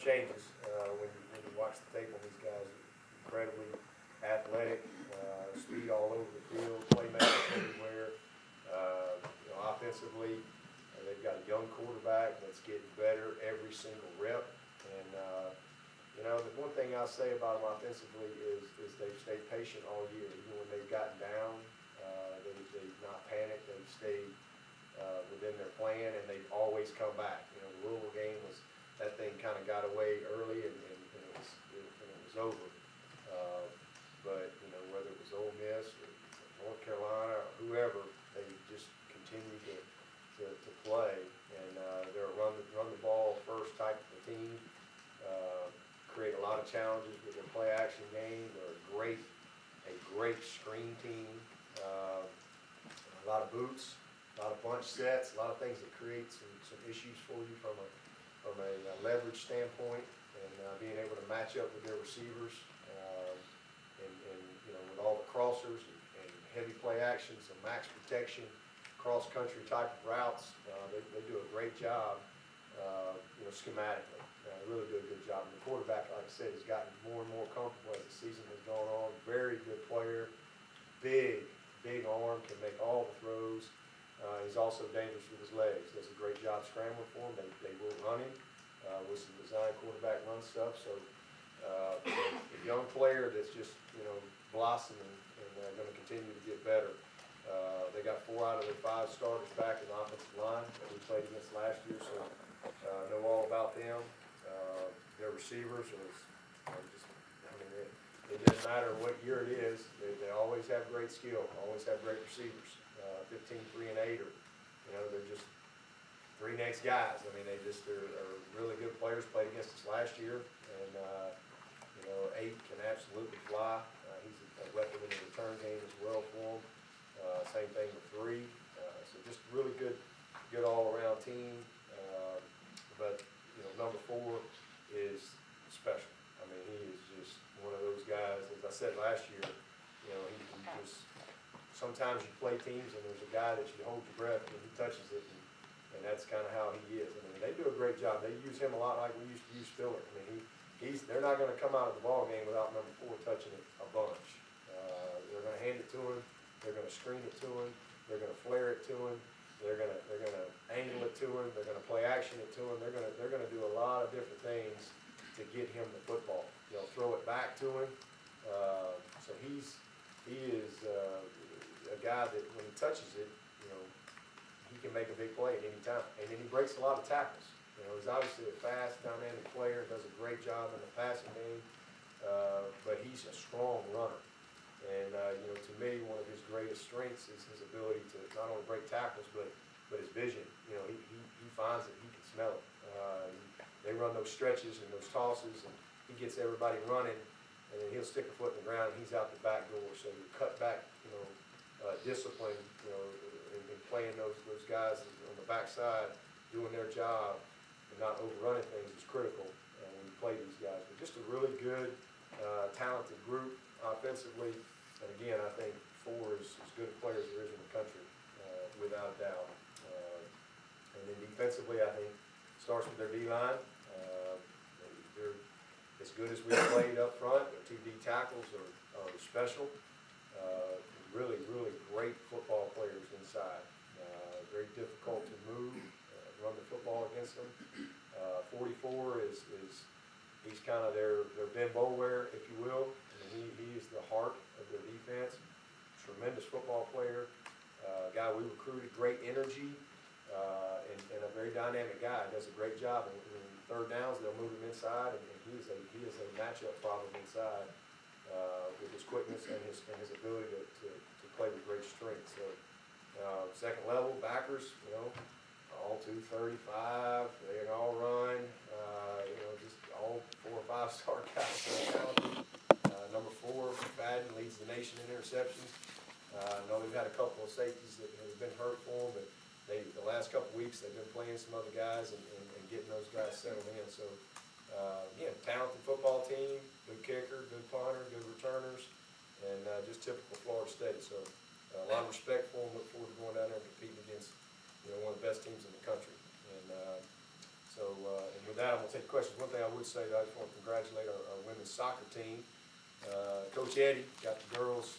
changes when you watch the tape on these guys. Incredibly athletic, speed all over the field, playmakers everywhere. Offensively, they've got a young quarterback that's getting better every single rep. And the one thing I'll say about them offensively is they've stayed patient all year. Even when they've gotten down, they've not panicked. They've stayed within their plan, and they've always come back. The Louisville game that thing kind of got away early, and it was over. But whether it was Ole Miss or North Carolina or whoever, they just continue to play, and they're a run the ball first type of a team. Create a lot of challenges with their play action game. They're a great screen team. A lot of boots, a lot of bunch sets, a lot of things that create some issues for you from a leverage standpoint, and being able to match up with their receivers, and with all the crossers and heavy play action, some max protection, cross country type of routes. They do a great job, schematically. Really do a good job. And the quarterback, like I said, has gotten more and more comfortable as the season has gone on. Very good player, big arm, can make all the throws. He's also dangerous with his legs. Does a great job scrambling for him. They will run him with some design quarterback run stuff. So a young player that's just blossoming and going to continue to get better. They got 4 out of their 5 starters back in the offensive line that we played against last year, so know all about them. Their receivers it doesn't matter what year it is, they always have great skill, always have great receivers. 15, 3, and 8 they're just 3 next guys. They're really good players. Played against us last year, and 8 can absolutely fly. He's a weapon in the return game as well for him. Same thing with 3. So just really good all-around team. But number 4 is special. He is just one of those guys. As I said last year, he just, sometimes you play teams and there's a guy that you hold your breath and he touches it, and that's kind of how he is. They do a great job. They use him a lot like we used to use Spiller. They're not going to come out of the ball game without number 4 touching it a bunch. They're going to hand it to him. They're going to screen it to him. They're going to flare it to him. They're going to angle it to him. They're going to play action it to him. They're going to do a lot of different things to get him the football. They'll throw it back to him. So he is a guy that when he touches it, he can make a big play at any time. And then he breaks a lot of tackles. He's obviously a fast, dynamic player. Does a great job in the passing game. But he's a strong runner. And to me, one of his greatest strengths is his ability to not only break tackles, but his vision. He finds it. He can smell it. They run those stretches and those tosses, and he gets everybody running, and then he'll stick a foot in the ground, and he's out the back door. So you cut back, discipline, and playing those guys on the backside, doing their job, and not overrunning things is critical when you play these guys. But just a really good, talented group offensively. And again, I think 4 is as good a player as there is in the country, without a doubt. And then defensively, I think starts with their D-line. They're as good as we played up front. Their 2 D tackles are special. Really great football players inside. Very difficult to move, run the football against them. 44 he's kind of their Ben Boulware, if you will. He is the heart of their defense. Tremendous football player. Guy we recruited, great energy, and a very dynamic guy. Does a great job. And third downs, they'll move him inside, and he is a matchup problem inside with his quickness and his ability to play with great strength. So second level backers, all 235. They can all run. Just all 4 or 5 star guys. Number 4, Fadden leads the nation in interceptions. I know they've had a couple of safeties that have been hurt for them, but the last couple of weeks they've been playing some other guys and getting those guys settled in. So, talented football team, good kicker, good punter, good returners, and just typical Florida State. So, a lot of respect for them. Look forward to going down there and competing against one of the best teams in the country. And and with that, I'm going to take questions. One thing I would say, I just want to congratulate our women's soccer team. Coach Eddie got the girls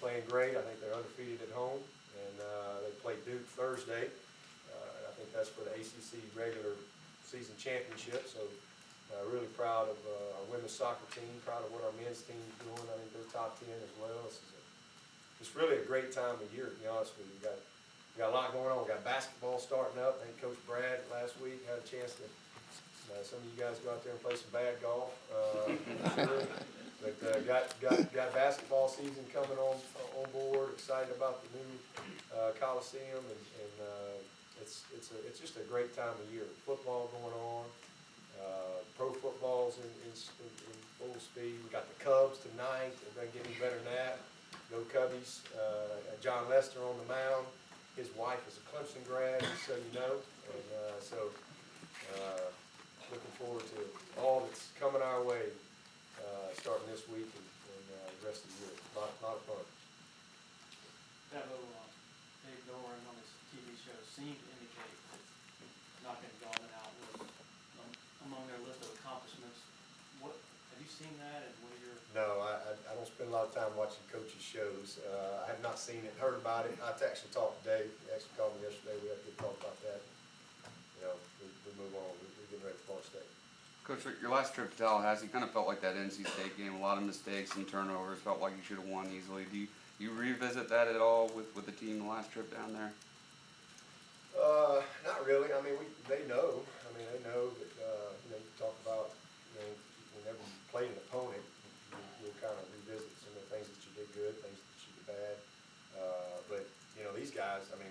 playing great. I think they're undefeated at home, and they play Duke Thursday. And I think that's for the ACC regular season championship. So really proud of our women's soccer team, proud of what our men's team is doing. I think they're top 10 as well. It's really a great time of year, to be honest with you. We got a lot going on. We got basketball starting up. I think Coach Brad last week had a chance to, some of you guys go out there and play some bad golf. Sure. But got basketball season coming on board. Excited about the new Coliseum, and it's just a great time of year. Football going on. Pro football's in full speed. We got the Cubs tonight. It doesn't get any better than that. Go Cubbies. John Lester on the mound. His wife is a Clemson grad, just so you know. And looking forward to all that's coming our way starting this week and the rest of the year. A lot of fun. Dabo, Dave Doran on his TV show seemed to indicate that knocking Gallman out was among their list of accomplishments. What have you seen that, and what are your? No, I don't spend a lot of time watching coaches' shows. I have not seen it, heard about it. I actually talked to Dave. He actually called me yesterday. We had a good talk about that. You know, we move on. We're getting ready for Florida State. Coach, your last trip to Tallahassee kind of felt like that NC State game. A lot of mistakes and turnovers. Felt like you should have won easily. Do you revisit that at all with the team the last trip down there? Not really. I mean, they know. I mean, they know that. You talk about, whenever you play an opponent, you'll kind of revisit some of the things that you did good, things that you did bad. But these guys. I mean,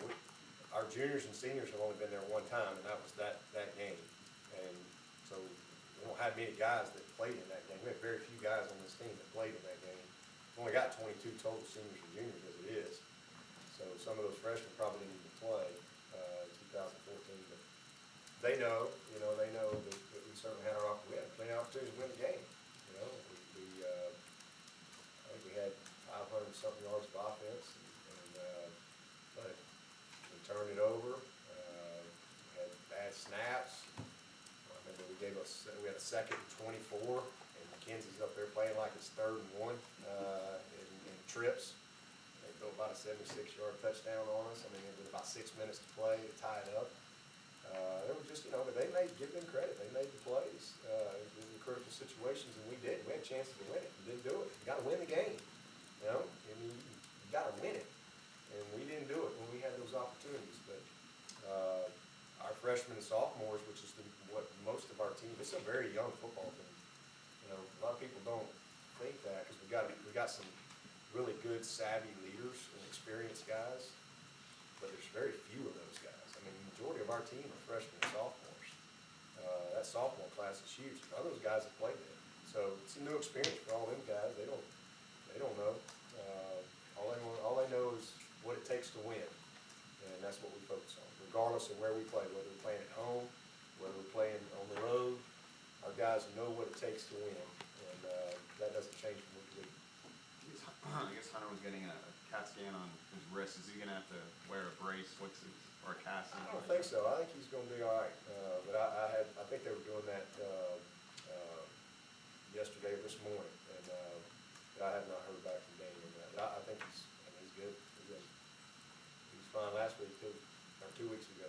our juniors and seniors have only been there one time, and that was that game. And so we don't have many guys that played in that game. We have very few guys on this team that played in that game. We only got 22 total seniors and juniors as it is. So some of those freshmen probably didn't even play 2014. But they know, they know that we certainly had we had plenty of opportunities to win the game. I think we had 500 something yards of offense, but we turned it over. We had bad snaps. I remember we had a 2nd and 24, and McKenzie's up there playing like it's 3rd and 1 in trips. They threw about a 76-yard touchdown on us. I mean, with about 6 minutes to play, to tie it up. They were just, but they give them credit. They made the plays in the critical situations, and we did. We had chances to win it. We didn't do it. You got to win the game. I mean, you got to win it, and we didn't do it when we had those opportunities. But our freshmen and sophomores, which is what most of our team, it's a very young football team. A lot of people don't think that because we got some really good, savvy leaders and experienced guys, but there's very few of those guys. I mean, the majority of our team are freshmen and sophomores. That sophomore class is huge. None of those guys have played there, so it's a new experience for all them guys. They don't know. All they know is what it takes to win, and that's what we focus on, regardless of where we play. Whether we're playing at home, whether we're playing on the road, our guys know what it takes to win, and that doesn't change from week to week. I guess Hunter was getting a CAT scan on his wrist. Is he going to have to wear a brace? Or a cast? I don't think so. I think he's going to be all right. But I think they were doing that yesterday or this morning, and I have not heard back from Danny on that. But I think he's good. He was fine last week too, or 2 weeks ago.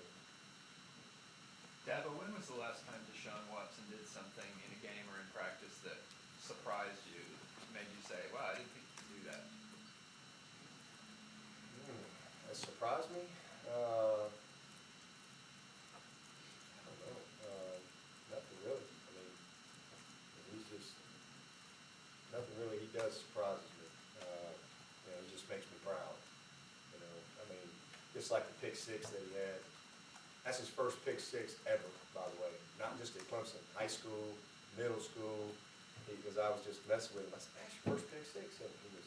Dabo, when was the last time Deshaun Watson did something in a game or in practice that surprised you, made you say, wow, I didn't think you could do that? That surprised me? I don't know. Nothing really. I mean, he's just, nothing really he does surprises me. It just makes me proud. I mean, just like the pick six that he had. That's his first pick six ever, by the way. Not just at Clemson, high school, middle school. Because I was just messing with him. I said, that's your first pick six? And he goes,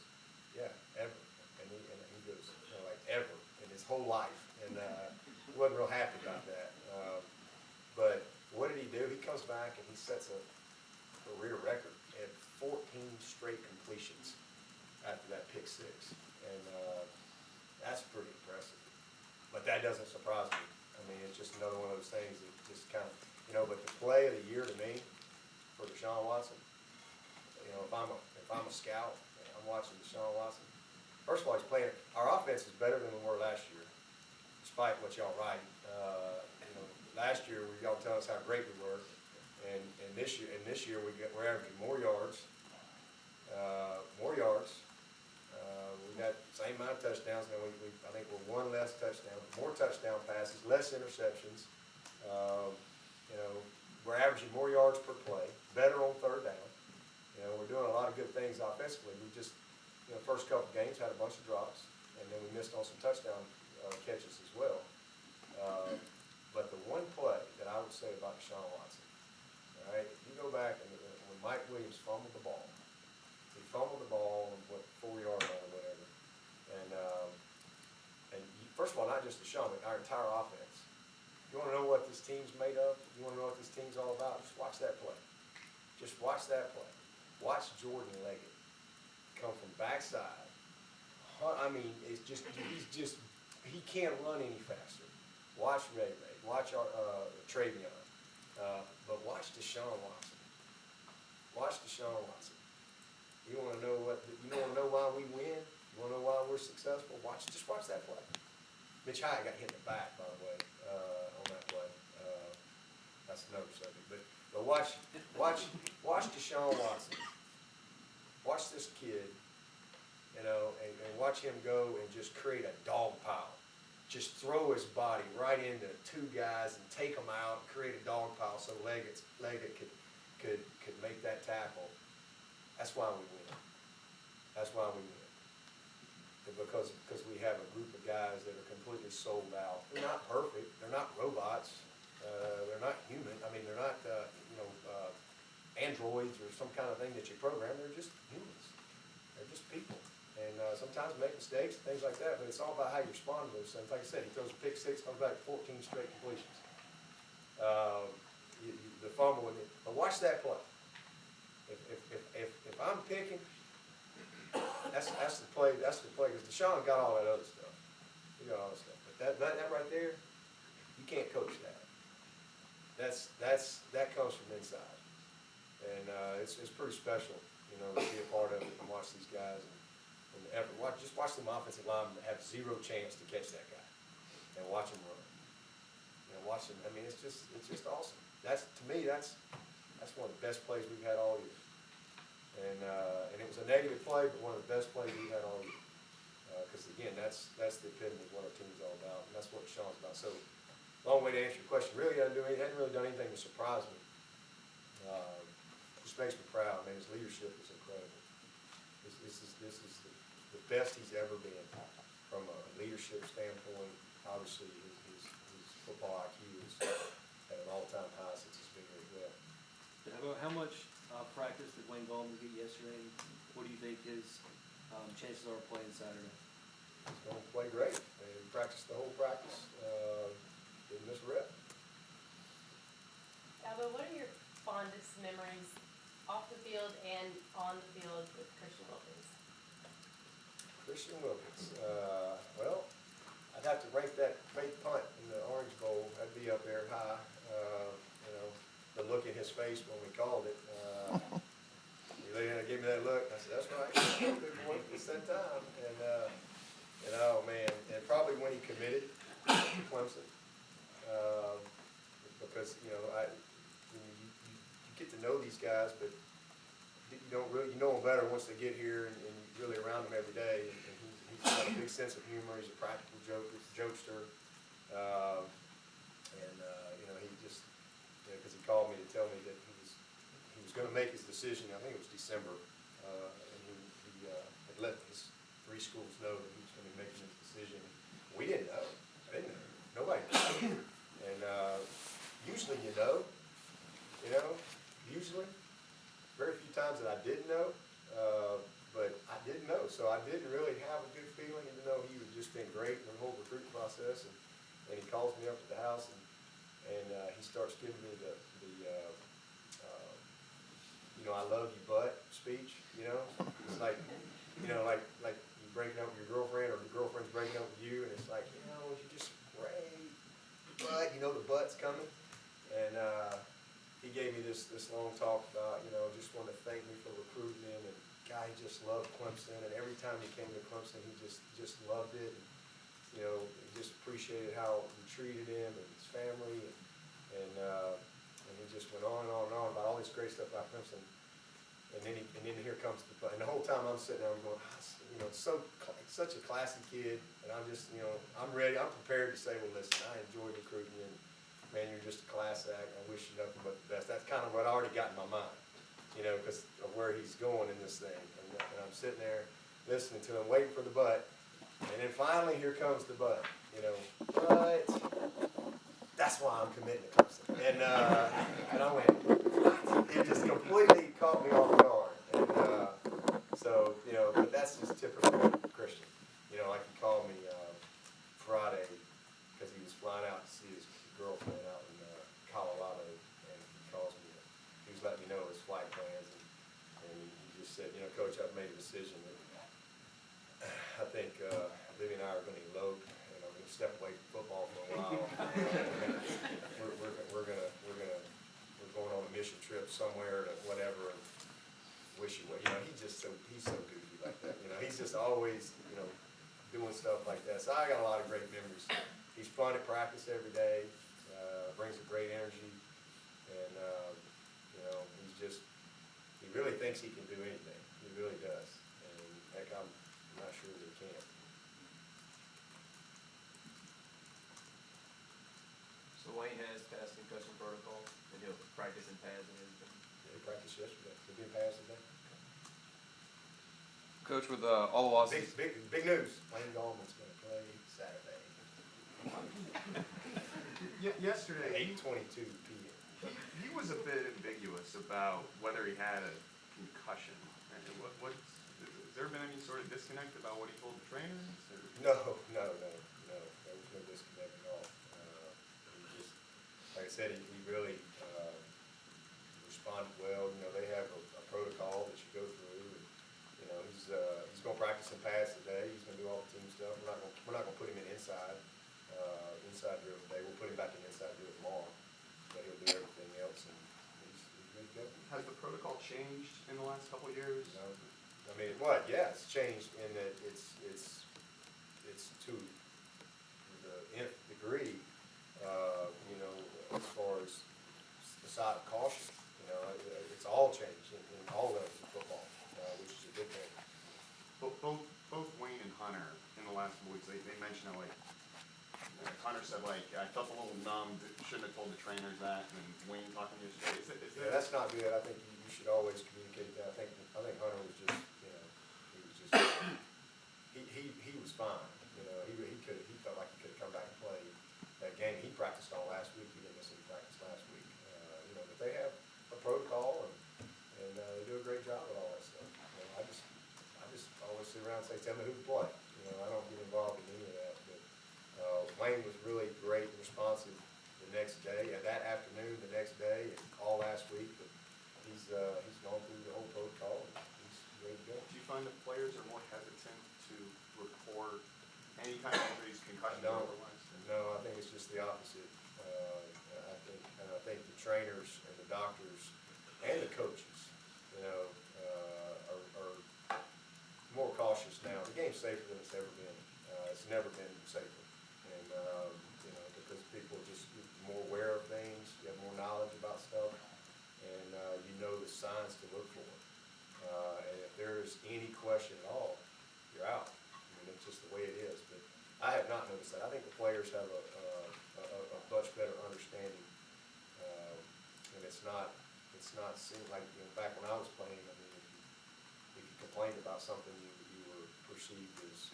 yeah, ever. And he goes, like ever in his whole life. And he wasn't real happy about that. But what did he do? He comes back and he sets a career record at 14 straight completions after that pick six. And that's pretty impressive. But that doesn't surprise me. I mean, it's just another one of those things that just kind of, You know, but the play of the year to me, for Deshaun Watson, you know, if I'm a scout, and I'm watching Deshaun Watson, first of all, he's playing, our offense is better than we were last year, despite what y'all write. You know, last year, y'all tell us how great we were, and this year we're averaging more yards. We got the same amount of touchdowns. Now I think we're one less touchdown, more touchdown passes, less interceptions. You know, we're averaging more yards per play, better on third down. You know, we're doing a lot of good things offensively. We just, you know, first couple games had a bunch of drops, and then we missed on some touchdown catches as well. But the one play that I would say about Deshaun Watson, all right, if you go back and when Mike Williams fumbled the ball, he fumbled the ball on what 4-yard line or whatever, and first of all, not just Deshaun, but our entire offense. You want to know what this team's made of? You want to know what this team's all about? Just watch that play. Just watch that play. Watch Jordan Leggett come from backside. I mean, it's just he can't run any faster. Watch Ray. Watch Travion. But watch Deshaun Watson. Watch Deshaun Watson. You want to know why we win? You want to know why we're successful? Just watch that play. Mitch Hyatt got hit in the back, by the way, on that play. That's another subject. But watch Deshaun Watson. Watch this kid, you know, and watch him go and just create a dog pile. Just throw his body right into 2 guys and take them out and create a dog pile so Leggett could make that tackle. That's why we win. That's why we win. Because we have a group of guys that are completely sold out. They're not perfect. They're not robots. They're not human. I mean, they're not androids or some kind of thing that you program. They're just humans. They're just people. And sometimes make mistakes and things like that, but it's all about how you respond to those things. Like I said, he throws a pick 6, comes back 14 straight completions. The fumble, but watch that play. If I'm picking, that's the play. That's the play. Because Deshaun got all that other stuff. He got all that stuff. But that right there, you can't coach that. That comes from inside, and it's pretty special, you know, to be a part of it and watch these guys and effort. Just watch them offensive linemen have 0 chance to catch that guy, and watch them run. You know, watch them. I mean, it's just awesome. To me, that's one of the best plays we've had all year. And it was a negative play, but one of the best plays we've had all year. Because again, that's the epitome of what our team's all about, and that's what Sean's about. So, long way to answer your question. Really, hadn't really done anything to surprise me. Just makes me proud. Man, his leadership is incredible. This is the best he's ever been from a leadership standpoint. Obviously, his football IQ is at an all-time high since he's been here as well. Dabo, how much practice did Wayne Gallman get yesterday? What do you think his chances are of playing Saturday? He's going to play great. He practiced the whole practice. Didn't miss a rep. Dabo, what are your fondest memories off the field and on the field with Christian Wilkins? Christian Wilkins. Well, I'd have to rank that fake punt in the Orange Bowl. That'd be up there high. You know, the look in his face when we called it. He gave me that look. I said, "That's right. Good boy. It's that time." And oh man, and probably when he committed to Clemson, because you get to know these guys, but you don't really know them better once they get here and you're really around them every day. And he's got a big sense of humor. He's a practical jokester, and you know, he just because he called me to tell me that he was going to make his decision. I think it was December, and he had let his 3 schools know that he was going to be making his decision. We didn't know. I didn't know. Nobody knew. And usually you know. Usually. Very few times that I didn't know, but I didn't know. So I didn't really have a good feeling, even though he had just been great in the whole recruiting process. And he calls me up to the house and he starts giving me the I love you but speech, you know. It's like, like you breaking up with your girlfriend or your girlfriend's breaking up with you, and it's like, you're just great, but the butt's coming. And this long talk about, just wanted to thank me for recruiting him, and guy, he just loved Clemson, and every time he came to Clemson, he just loved it. He just appreciated how we treated him and his family, and he just went on and on and on about all this great stuff about Clemson. And then here comes and the whole time I'm sitting there, I'm going, such a classy kid, and I'm just, I'm ready, I'm prepared to say, well, listen, I enjoyed recruiting you, and man, you're just a class act, I wish you nothing but the best. That's kind of what I already got in my mind, because of where he's going in this thing. And I'm sitting there listening to him, waiting for the but, and then finally here comes the but, but that's why I'm committing to Clemson. And I went, what? It just completely caught me off guard. And so, but that's just typical Christian. Like he called me Friday because he was flying out to see his girlfriend out in Colorado, and he calls me. He was letting me know his flight plans, and he just said, Coach, I've made a decision that I think Libby and I are going to elope, and I'm going to step away from football for a while. We're going on a mission trip somewhere to whatever, and wish you well. He's so goofy like that. He's just always doing stuff like that. So I got a lot of great memories. He's fun at practice every day. Brings a great energy, and he really thinks he can do anything. He really does, and heck, I'm not sure that he can. So Wayne has passed concussion protocol, and he'll practice in pads and everything. Yeah, he practiced yesterday. He did pass today. Coach, with all the losses. Big news. Wayne Gallman's going to play Saturday. Yesterday, 8:22 p.m. he was a bit ambiguous about whether he had a concussion. And has there been any sort of disconnect about what he told the trainers? Or? No. There was no disconnect at all. He just, like I said, he really responded well. They have a protocol that you go through. And, he's going to practice in pads today. He's going to do all the team stuff. We're not going to put him in inside drill today. We'll put him back in inside drill tomorrow. But he'll do everything else, and he's good to go. Has the protocol changed in the last couple of years? No. I mean, what? Yeah, it's changed in that it's to the nth degree, as far as the side of caution. It's all changed in all levels of football, which is a good thing. Both Wayne and Hunter in the last couple weeks, they mentioned that, Hunter said, I felt a little numb, shouldn't have told the trainers that, and Wayne talking to you yesterday. Yeah, that's not good. I think you should always communicate that. I think Hunter was just, he was fine. He felt like he could have come back and played that game. He practiced all last week. He didn't miss any practice last week. But they have a protocol, and they do a great job with all that stuff. I just always sit around and say, tell me who to play. I don't get involved in any of that. But Wayne was really great and responsive the next day, that afternoon, the next day, and all last week. But he's gone through the whole protocol, and he's ready to go. Do you find that players are more hesitant to report any kind of injuries, concussion, or otherwise? No, I think it's just the opposite. I think the trainers and the doctors and the coaches, are more cautious now. The game's safer than it's ever been. It's never been safer, and because people are just more aware of things, you have more knowledge about stuff, and the signs to look for. And if there's any question at all, you're out. It's just the way it is. But I have not noticed that. I think the players have a much better understanding, and it's not seemed like back when I was playing. I mean, if you complained about something, you were perceived as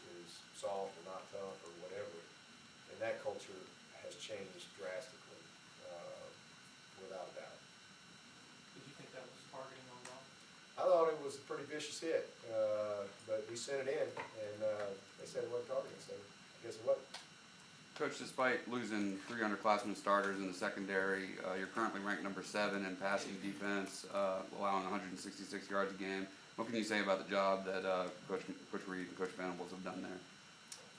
soft or not tough or whatever, and that culture has changed drastically, without a doubt. Did you think that was targeting on Rob? I thought it was a pretty vicious hit, but we sent it in, and they said it wasn't targeting, so I guess it wasn't. Coach, despite losing 3 underclassmen starters in the secondary, you're currently ranked number 7 in passing defense, allowing 166 yards a game. What can you say about the job that Coach Reed and Coach Venables have done there?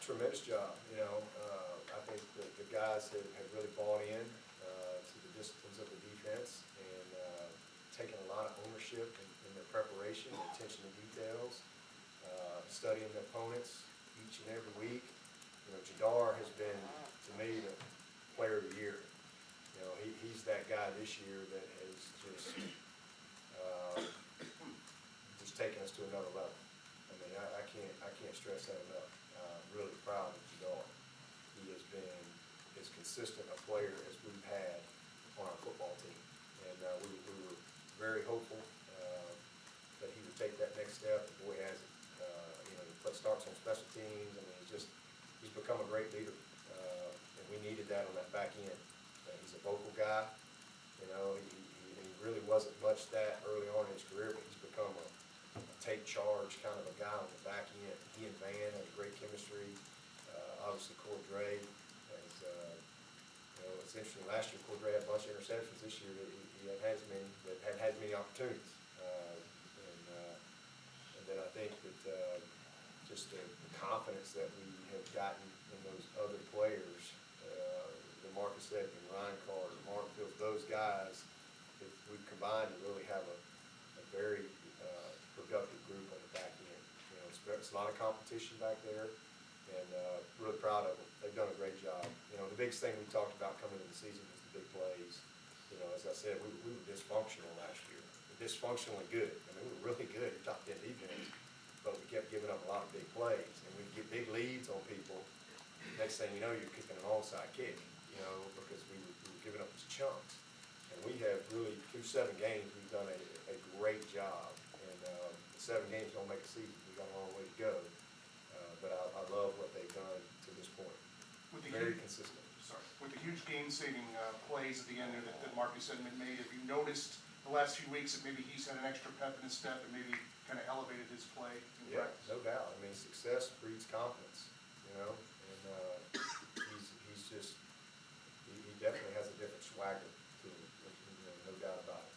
Tremendous job. I think the guys have really bought in to the disciplines of the defense, and leadership in their preparation, attention to details, studying the opponents each and every week. You know, Jadar has been, to me, the player of the year. You know, he's that guy this year that has just taken us to another level. I mean, I can't stress that enough. I'm really proud of Jadar. He has been as consistent a player as we've had on our football team. And we were very hopeful that he would take that next step. The boy has it. You know, he starts on special teams. I mean, he's become a great leader. And we needed that on that back end. He's a vocal guy. You know, he really wasn't much that early on in his career, but he's become a take charge kind of a guy on the back end. He and Van had a great chemistry. Obviously, Cordray has, you know, it's interesting. Last year, Cordray had a bunch of interceptions. This year, he hadn't had as many opportunities. And then I think that just the confidence that we have gotten in those other players, the Marcus Edmond, Ryan Carter, Mark Fields, those guys, we've combined to really have a very productive group on the back end. You know, it's a lot of competition back there, and really proud of them. They've done a great job. You know, the biggest thing we talked about coming into the season was the big plays. You know, as I said, we were dysfunctional last year. Dysfunctionally good. I mean, we were really good, top 10 defense, but we kept giving up a lot of big plays, and we'd get big leads on people. Next thing you know, you're kicking an onside kick, you know, because we were giving up these chunks. And we have really, through 7 games, we've done a great job. And the 7 games don't make a season. We've got a long way to go. But I love what they've done to this point. Very consistent. Sorry. With the huge game-saving plays at the end there that Marcus Edmond made, have you noticed the last few weeks that maybe he's had an extra pep in his step and maybe kind of elevated his play in practice? No doubt. I mean, success breeds confidence, you know, and he's just, he definitely has a different swagger to him, you know, no doubt about it.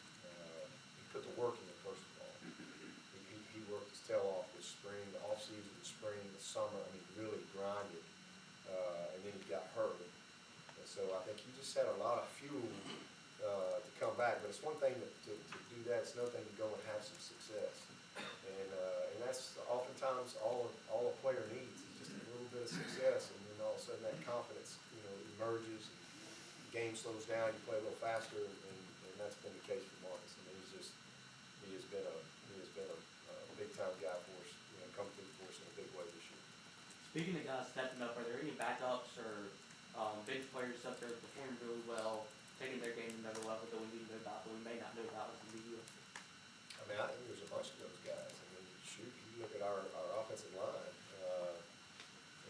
He put the work in it, first of all. He worked his tail off this spring, the off-season, the spring, the summer. I mean, really grinded, and then he got hurt. And so I think he just had a lot of fuel to come back. But it's one thing to do that. It's another thing to go and have some success. And that's oftentimes all a player needs is just a little bit of success, and then all of a sudden that confidence, you know, emerges. And the game slows down. You play a little faster, and that's been the case for Marcus. I mean, he has been a big time guy for us. You know, come through for us in a big way this year. Speaking of guys stepping up, are there any backups or bench players up there performing really well, taking their game to another level that we need to know about, but we may not know about as a media? I mean, I think there's a bunch of those guys. I mean, shoot, you look at our offensive line.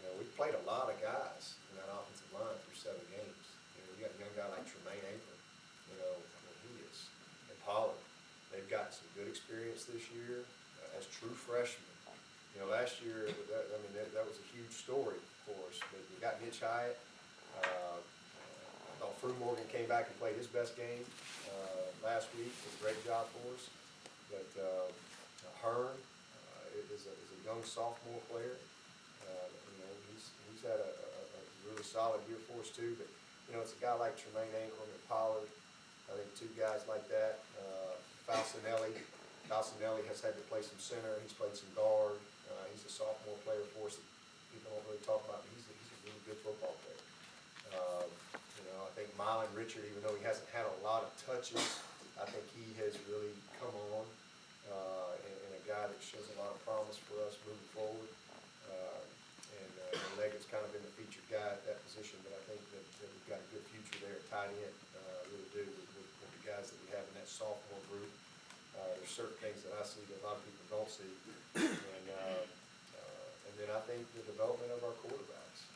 You know, we've played a lot of guys in that offensive line through 7 games. You know, you got a young guy like Tremaine Anchor. You know, I mean, he is. And Pollard. They've got some good experience this year as true freshmen. You know, last year, that was a huge story for us. But we got Mitch Hyatt. I thought Frew Morgan came back and played his best game last week. Did a great job for us. But Hearn is a young sophomore player. You know, he's had a really solid year for us too. But you know, it's a guy like Tremaine Ankrum and Pollard. I think 2 guys like that. Falcinelli has had to play some center. He's played some guard. He's a sophomore player for us that people don't really talk about. But he's a really good football player. You know, I think Mylan Richard, even though he hasn't had a lot of touches, I think he has really come on, and a guy that shows a lot of promise for us moving forward. Leggett's kind of been the featured guy at that position, but I think that we've got a good future there at tight end, really do, with the guys that we have in that sophomore group. There's certain things that I see that a lot of people don't see, and then I think the development of our quarterbacks.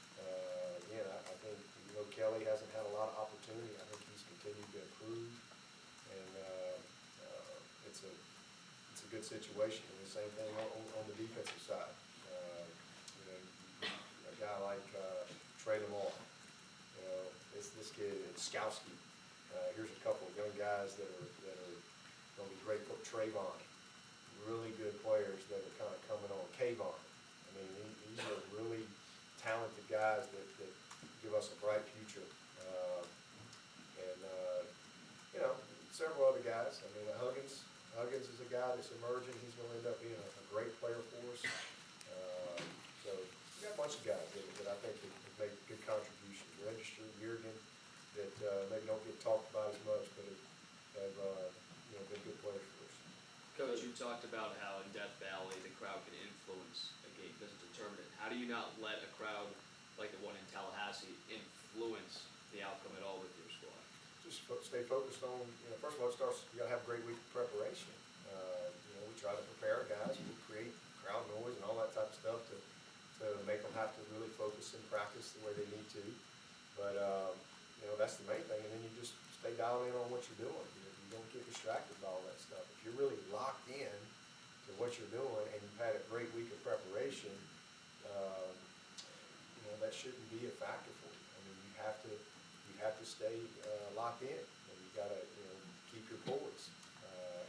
Again, I think, you know, Kelly hasn't had a lot of opportunity. I think he's continued to improve, and it's a good situation. And the same thing on the defensive side. You know, a guy like Trey Lamar. You know, this kid, Skowski. Here's a couple of young guys that are going to be great for Trayvon. Really good players that are kind of coming on. Kayvon. I mean, these are really talented guys that give us a bright future. And you know, several other guys. I mean, Huggins is a guy that's emerging, he's gonna end up being a great player for us. So, we got a bunch of guys that I think have made good contributions. Register, Jurgen, that, maybe don't get talked about as much, but have, been good players for us. Coach, you talked about how in Death Valley the crowd can influence a game, doesn't determine it. How do you not let a crowd like the one in Tallahassee influence the outcome at all with your squad? Just stay focused on, first of all, it starts, you gotta have a great week of preparation. We try to prepare our guys, we create crowd noise and all that type of stuff to make them have to really focus and practice the way they need to. But, that's the main thing, and then you just stay dialed in on what you're doing. You don't get distracted by all that stuff. If you're really locked in to what you're doing and you've had a great week of preparation, that shouldn't be a factor for you. I mean, you have to stay locked in, and you gotta, keep your poise.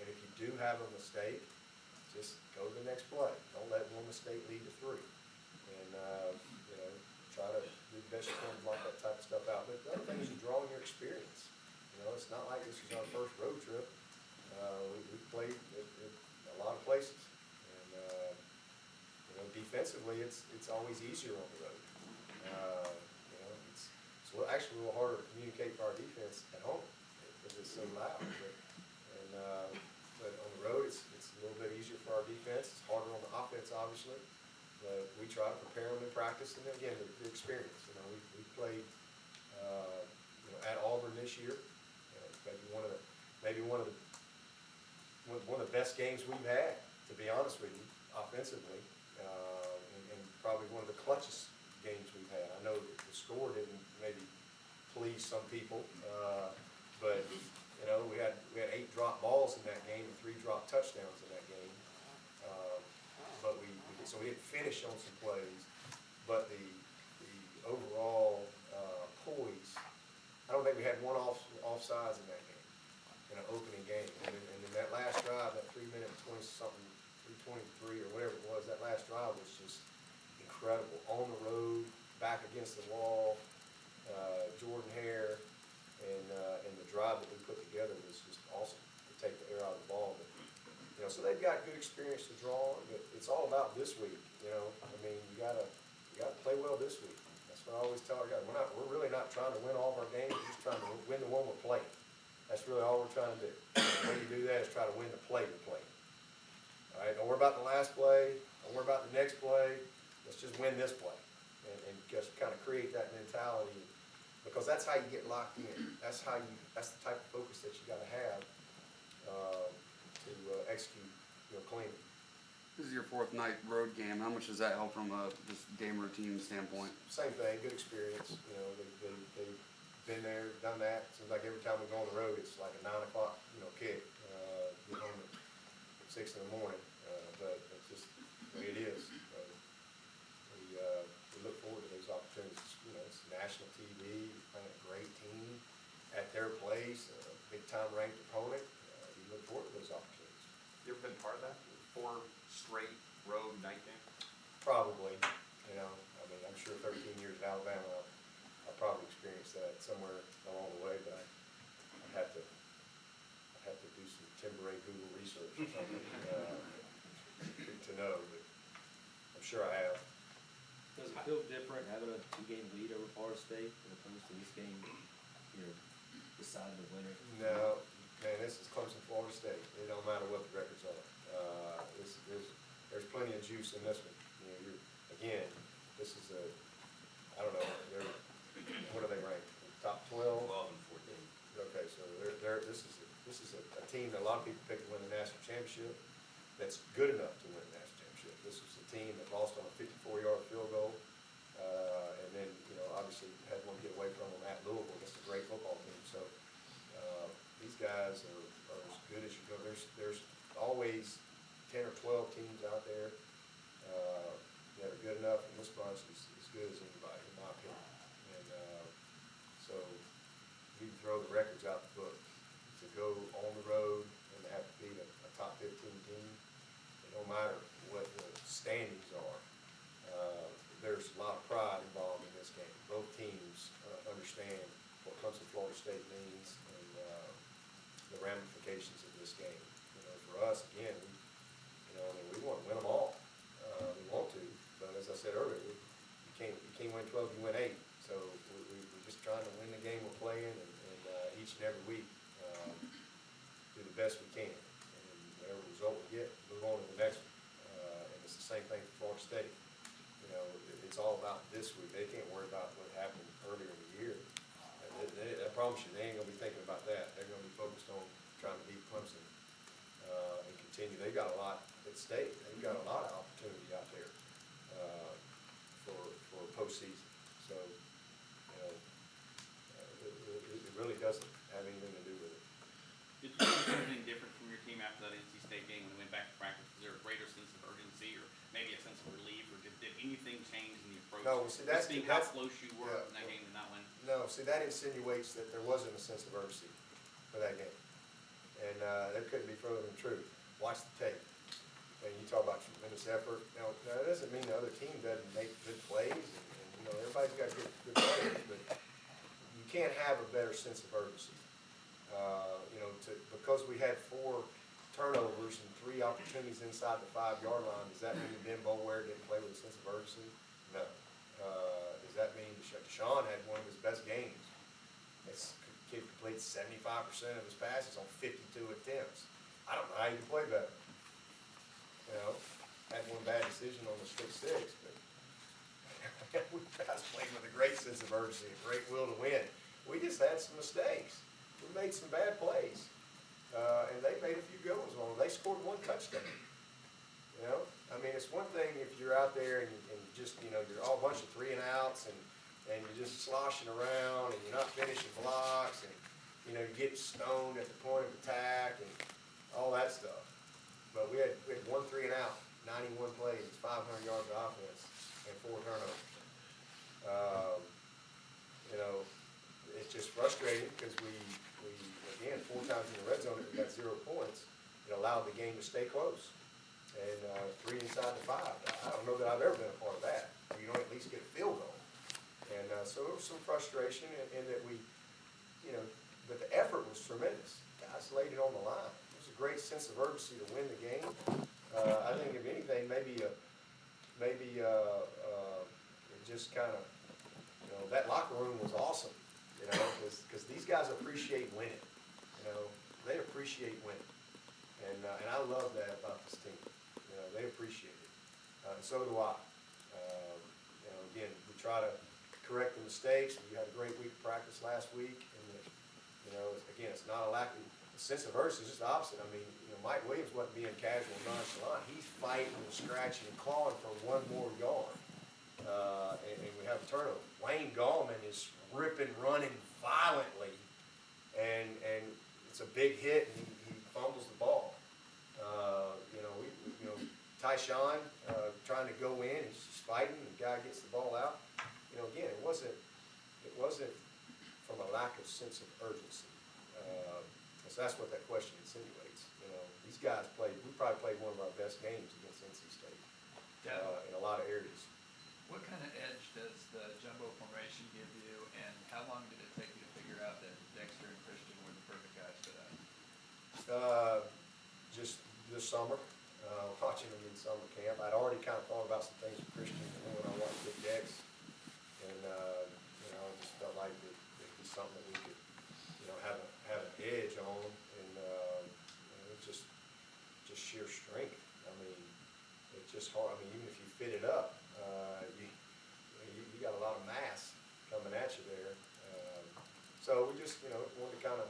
And if you do have a mistake, just go to the next play. Don't let one mistake lead to three. And, try to do the best you can to block that type of stuff out. But the other thing is you draw on your experience. It's not like this is our first road trip. We've played at a lot of places. And, defensively, it's always easier on the road. It's actually a little harder to communicate for our defense at home because it's so loud. But on the road, it's a little bit easier for our defense. It's harder on the offense, obviously. But we try to prepare them in practice, and then again, the experience. We played, at Auburn this year. Maybe one of the best games we've had, to be honest with you, offensively, and probably one of the clutchest games we've had. I know that the score didn't maybe please some people, but we had 8 drop balls in that game and 3 drop touchdowns in that game. But so we didn't finish on some plays, but the overall poise. I don't think we had one offsides in that game, in an opening game. And in that last drive, that 3-minute 20-something, 3:23 or whatever it was, that last drive was just incredible. On the road, back against the wall, Jordan Hare, and the drive that we put together was just awesome to take the air out of the ball. But, so they've got good experience to draw on, but it's all about this week. You gotta play well this week. That's what I always tell our guys. We're really not trying to win all of our games. We're just trying to win the one we're playing. That's really all we're trying to do. The way you do that is try to win the play we're playing. All right, don't worry about the last play. Don't worry about the next play. Let's just win this play, and just kind of create that mentality, because that's how you get locked in. That's the type of focus that you got to have to execute, cleanly. This is your 4th night road game. How much does that help from a just game routine standpoint? Same thing, good experience. They've been there, done that. Seems like every time we go on the road, it's like a 9 o'clock, kick. Get home at 6 in the morning, but it's just the way it is. We look forward to those opportunities. It's national TV, playing a great team at their place, a big-time ranked opponent. We look forward to those opportunities. You ever been part of that? 4 straight road night games? Probably. I'm sure 13 years at Alabama, I'll probably experience that somewhere along the way, but I'd have to do some Timber Google research or something to know, but I'm sure I have. Does it feel different having a 2-game lead over Florida State as opposed to this game, deciding the winner? No, man, this is Clemson, Florida State. It don't matter what the records are. There's plenty of juice in this one. This is I don't know, what are they ranked? Top 12? 12 and 14. Okay, so this is a team that a lot of people pick to win the national championship. That's good enough to win the national championship. This is a team that lost on a 54-yard field goal, and then obviously had one get away from them at Louisville. It's a great football team. So these guys are as good as you go. There's always 10 or 12 teams out there that are good enough, and this bunch is as good as anybody, in my opinion. And so you can throw the records out the book. To go on the road and have to beat a top 15 team, it don't matter what the standings are. There's a lot of pride involved in this game. Both teams understand what Clemson Florida State means and the ramifications of this game. For us, again, best we can. And whatever result we get, move on to the next one. And it's the same thing for Florida State. You know, it's all about this week. They can't worry about what happened earlier in the year. I promise you, they ain't gonna be thinking about that. They're gonna be focused on trying to beat Clemson, and continue. They've got a lot at stake. They've got a lot of opportunity out there, for postseason. So, you know, it really doesn't have anything to do with it. Did you see anything different from your team after that NC State game when we went back to practice? Was there a greater sense of urgency or maybe a sense of relief, or did anything change in the approach? No, see, that's- Just being how that's- close you were yeah, in that game to not win? No, see, that insinuates that there wasn't a sense of urgency for that game. And, that couldn't be further from the truth. Watch the tape. And you talk about tremendous effort. Now, that doesn't mean the other team doesn't make good plays, and you know, everybody's got good players, but you can't have a better sense of urgency. You know, because we had 4 turnovers and 3 opportunities inside the 5-yard line, does that mean Ben Boulware didn't play with a sense of urgency? No. Does that mean Deshaun had one of his best games? This kid completes 75% of his passes on 52 attempts. I don't know how you can play better. You know, had one bad decision on the six, but we guys played with a great sense of urgency, a great will to win. We just had some mistakes. We made some bad plays, and they made a few good ones on them. They scored 1 touchdown. You know, I mean, it's one thing if you're out there and just, you know, you're all a bunch of 3 and outs and you're just sloshing around and you're not finishing blocks and, you know, you get stoned at the point of attack and all that stuff. But we had 1 3 and out, 91 plays, 500 yards of offense, and 4 turnovers. You know, it's just frustrating because we again, 4 times in the red zone, we got 0 points. It allowed the game to stay close. And 3 inside the 5. I don't know that I've ever been a part of that. You don't at least get a field goal. And so there was some frustration in that we, you know, but the effort was tremendous. Guys laid it on the line. It was a great sense of urgency to win the game. I think if anything, maybe it just kind of, you know, that locker room was awesome, you know, because these guys appreciate winning. You know, they appreciate winning. And I love that about this team. You know, they appreciate it. And so do I. You know, again, we try to correct the mistakes. We had a great week of practice last week. And, you know, again, it's not a lack of, the sense of urgency is just the opposite. I mean, you know, Mike Williams wasn't being casual and nonchalant. He's fighting and scratching and clawing for 1 more yard. And we have a turnover. Wayne Gallman is ripping, running violently. And it's a big hit, and he fumbles the ball. You know, Tyshawn trying to go in, he's just fighting, and the guy gets the ball out. You know, again, it wasn't from a lack of sense of urgency. So that's what that question insinuates. You know, these guys we probably played one of our best games against NC State in a lot of areas. What kind of edge does the jumbo formation give you, and how long did it take you to figure out that Dexter and Christian were the perfect guys for that? Just this summer, watching them in summer camp. I'd already kind of thought about some things for Christian when I watched Big Dex, and you know, I just felt like it'd be something that we could, you know, have an edge on, and you know, just sheer strength. I mean, it's just hard. I mean, even if you fit it up, you got a lot of mass coming at you there. So we just, you know, wanted to kind of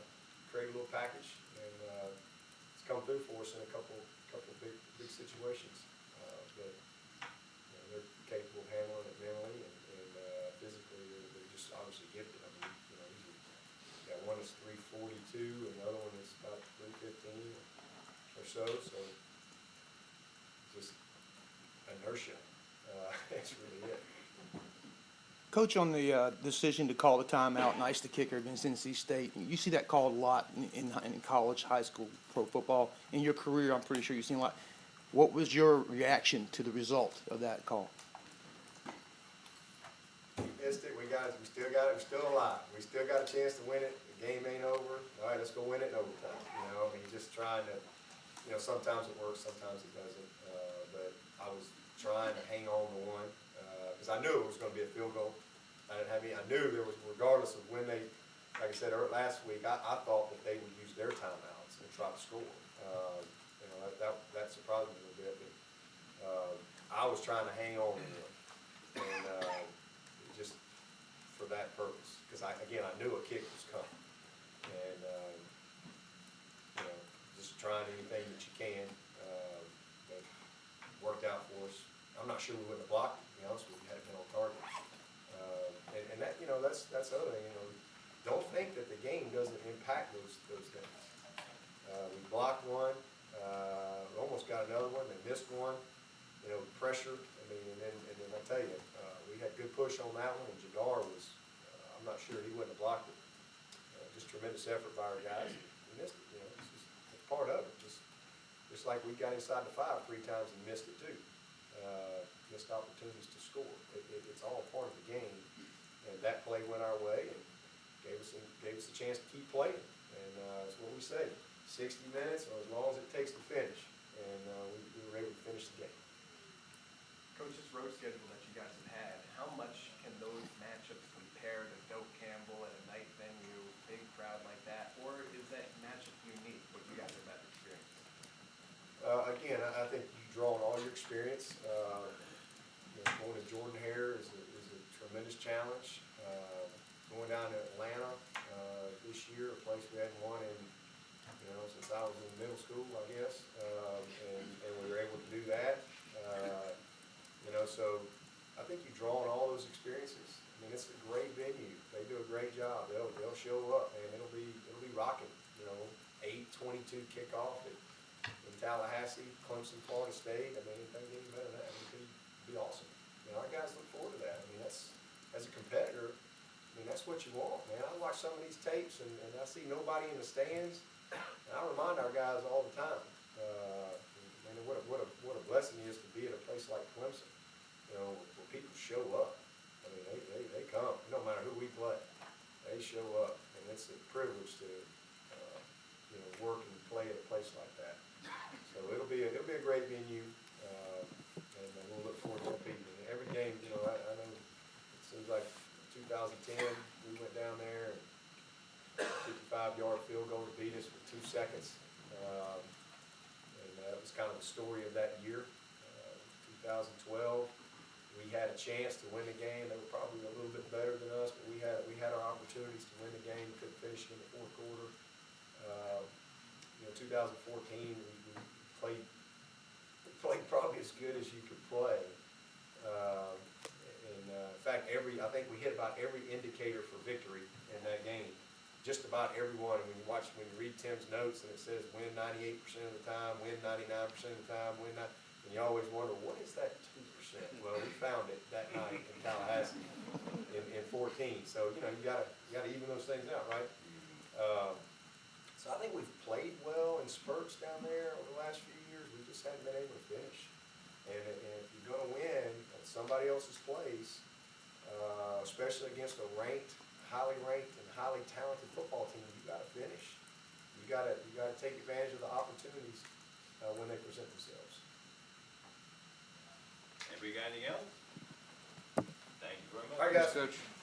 create a little package, and it's come through for us in a couple big situations. But you know, they're capable of handling it mentally and physically. They're just obviously gifted. I mean, you know, one is 342, and the other one is about 315 or so. So just inertia. That's really it. Coach, on the decision to call the timeout and ice the kicker against NC State, you see that called a lot in college, high school, pro football. In your career, I'm pretty sure you've seen a lot. What was your reaction to the result of that call? We missed it. We still got it. We're still alive. We still got a chance to win it. The game ain't over. All right, let's go win it in overtime. You know, I mean, just trying to, you know, sometimes it works, sometimes it doesn't. But I was trying to hang on to one. Because I knew it was going to be a field goal. I knew there was, regardless of when they, like I said last week, I thought that they would use their timeouts and try to score. You know, that surprised me a little bit, but, I was trying to hang on to it, and, just for that purpose, because I knew a kick was coming, and, you know, just trying anything that you can, that worked out for us. I'm not sure we wouldn't have blocked it, to be honest with you, had it been on target. And that, you know, that's the other thing, you know, don't think that the game doesn't impact those things. We blocked one, almost got another one, they missed one, you know, pressure, I mean, and then I tell you, we had good push on that one, and Jadar was, I'm not sure he wouldn't have blocked it. Just tremendous effort by our guys, we missed it, you know, it's part of it, just like we got inside the 5 3 times and missed it too. Missed opportunities to score. It's all part of the game, and that play went our way and gave us a chance to keep playing. And that's what we say, 60 minutes or as long as it takes to finish, and we were able to finish the game. Coach, this road schedule that you guys have had, how much can those matchups compare to Doak Campbell at a night venue, big crowd like that, or is that matchup unique, what you guys have had experience? Again, I think you draw on all your experience. You know, going to Jordan Hare is a tremendous challenge. Going down to Atlanta this year, a place we hadn't won in, you know, since I was in middle school, I guess, and we were able to do that. You know, so I think you draw on all those experiences. I mean, it's a great venue. They do a great job. They'll show up, and it'll be rocking. You know, 8:22 kickoff in Tallahassee, Clemson, Florida State. I mean, anything any better than that would be awesome. You know, our guys look forward to that. I mean, that's, as a competitor, I mean, that's what you want, man. I watch some of these tapes, and I see nobody in the stands, and I remind our guys all the time, man, what a blessing it is to be at a place like Clemson, you know, where people show up. I mean, they come. It don't matter who we play. They show up, and it's a privilege to, you know, work and play at a place like that. So it'll be a great venue, and we'll look forward to competing. Every game, you know, I know it seems like 2010, we went down there and 55-yard field goal to beat us with 2 seconds. And that was kind of the story of that year. 2012, we had a chance to win the game. They were probably a little bit better than us, but we had our opportunities to win the game. We couldn't finish in the fourth quarter. You know, 2014, we played probably as good as you could play. In fact, I think we hit about every indicator for victory in that game. Just about every one. When you read Tim's notes and it says win 98% of the time, win 99% of the time, and you always wonder, what is that 2%? Well, we found it that night in Tallahassee in 14. So, you know, you gotta even those things out, right? So I think we've played well in spurts down there over the last few years. We just haven't been able to finish. And if you're gonna win at somebody else's place, especially against a highly ranked and highly talented football team, you gotta finish. You gotta take advantage of the opportunities when they present themselves. Anybody got anything else? Thank you very much. All right, guys. Thanks, Coach.